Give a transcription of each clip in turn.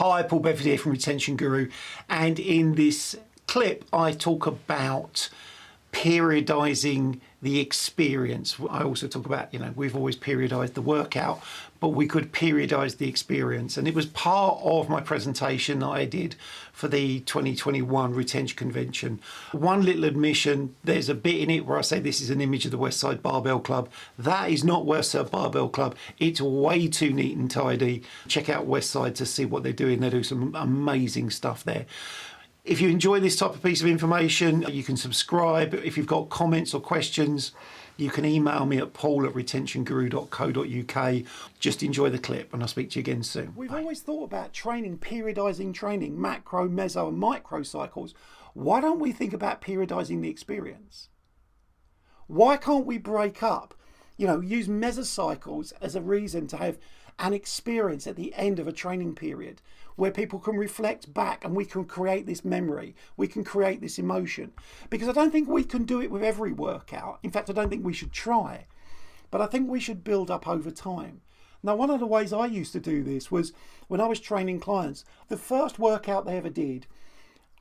Hi, Paul Bedford here from Retention Guru, and in this clip I talk about periodising the experience. I also talk about, we've always periodised the workout, but we could periodise the experience. And it was part of my presentation that I did for the 2021 Retention Convention. One little admission, there's a bit in it where I say this is an image of the West Side Barbell Club. That is not West Side Barbell Club. It's way too neat and tidy. Check out West Side to see what they're doing. They do some amazing stuff there. If you enjoy this type of piece of information, you can subscribe. If you've got comments or questions, you can email me at paul@retentionguru.co.uk. Just enjoy the clip and I'll speak to you again soon. We've always thought about training, periodising training, macro, meso and micro cycles. Why don't we think about periodising the experience? Why can't we break up, use Meso Cycles as a reason to have an experience at the end of a training period where people can reflect back and we can create this memory, we can create this emotion. Because I don't think we can do it with every workout. In fact, I don't think we should try, but I think we should build up over time. Now, one of the ways I used to do this was when I was training clients, the first workout they ever did,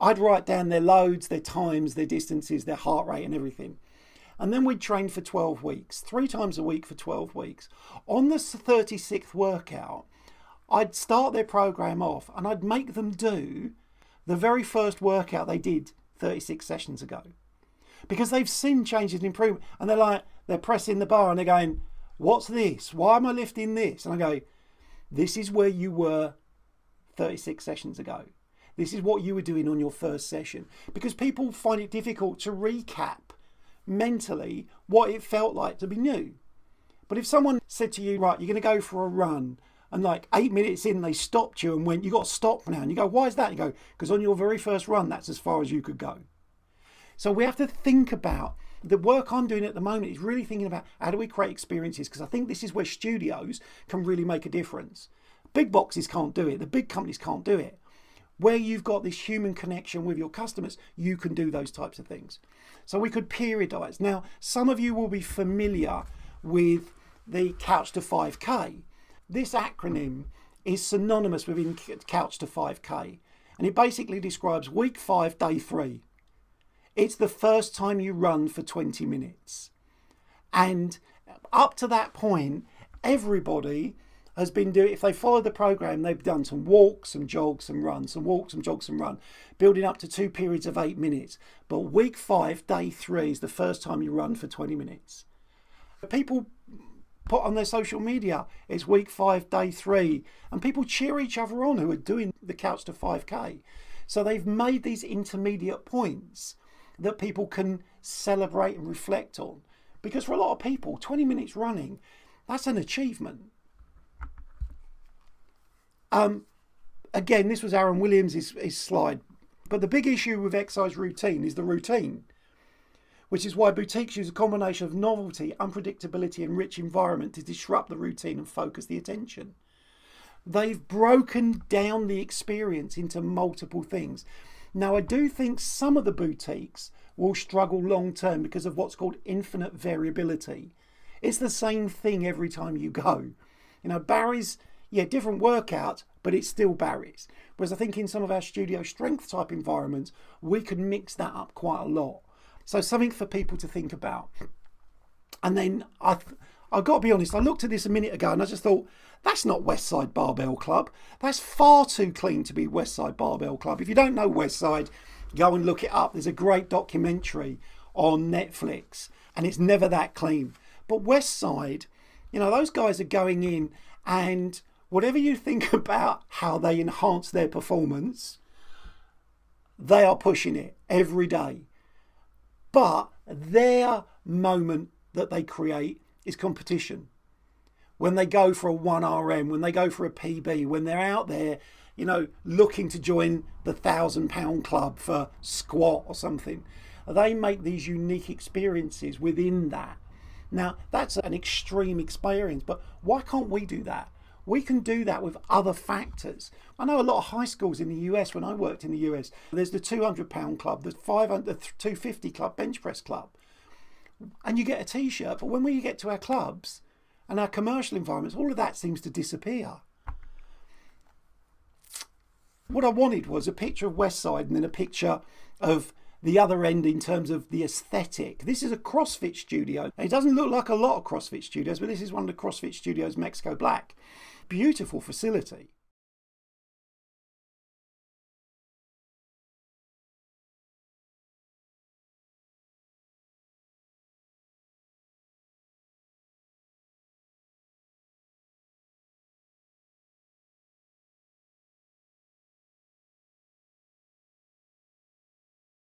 I'd write down their loads, their times, their distances, their heart rate and everything. And then we'd train for 12 weeks, 3 times a week for 12 weeks. On the 36th workout, I'd start their program off and I'd make them do the very first workout they did 36 sessions ago. Because they've seen changes and improvement. And they're pressing the bar and they're going, what's this? Why am I lifting this? And I go, this is where you were 36 sessions ago. This is what you were doing on your first session. Because people find it difficult to recap mentally what it felt like to be new. But if someone said to you, right, you're going to go for a run, and 8 minutes in they stopped you and went, you got to stop now, and you go, why is that? You go, because on your very first run that's as far as you could go. So we have to think about the work I'm doing at the moment is really thinking about how do we create experiences, because I think this is where studios can really make a difference. Big boxes can't do it, the big companies can't do it. Where you've got this human connection with your customers, you can do those types of things. So we could periodise. Now, some of you will be familiar with the Couch to 5K. This acronym is synonymous within Couch to 5K. And it basically describes week 5, day 3. It's the first time you run for 20 minutes. And up to that point, everybody has been doing, if they follow the program, they've done some walks, some jogs, some runs, some walks, some jogs, some run, building up to 2 periods of 8 minutes. But week 5, day 3 is the first time you run for 20 minutes. People put on their social media, it's week 5, day 3, and people cheer each other on who are doing the Couch to 5K. So they've made these intermediate points that people can celebrate and reflect on. Because for a lot of people, 20 minutes running, that's an achievement. Again, this was Aaron Williams' his slide, but the big issue with exercise routine is the routine, which is why boutiques use a combination of novelty, unpredictability and rich environment to disrupt the routine and focus the attention. They've broken down the experience into multiple things. Now, I do think some of the boutiques will struggle long term because of what's called infinite variability. It's the same thing every time you go. Barry's, different workouts, but it's still Barry's. Whereas I think in some of our studio strength type environments, we could mix that up quite a lot. So something for people to think about. And then I've got to be honest, I looked at this a minute ago and I just thought, that's not West Side Barbell Club. That's far too clean to be West Side Barbell Club. If you don't know West Side, go and look it up. There's a great documentary on Netflix and it's never that clean. But West Side, those guys are going in, and whatever you think about how they enhance their performance, they are pushing it every day. But their moment that they create is competition. When they go for a 1RM, when they go for a PB, when they're out there, looking to join the 1,000-pound club for squat or something, they make these unique experiences within that. Now, that's an extreme experience, but why can't we do that? We can do that with other factors. I know a lot of high schools in the US, when I worked in the US, there's the 200-pound club, the 250 club, bench press club. And you get a t-shirt, but when we get to our clubs and our commercial environments, all of that seems to disappear. What I wanted was a picture of West Side and then a picture of the other end in terms of the aesthetic. This is a CrossFit studio. It doesn't look like a lot of CrossFit studios, but this is one of the CrossFit studios, Mexico Black. Beautiful facility.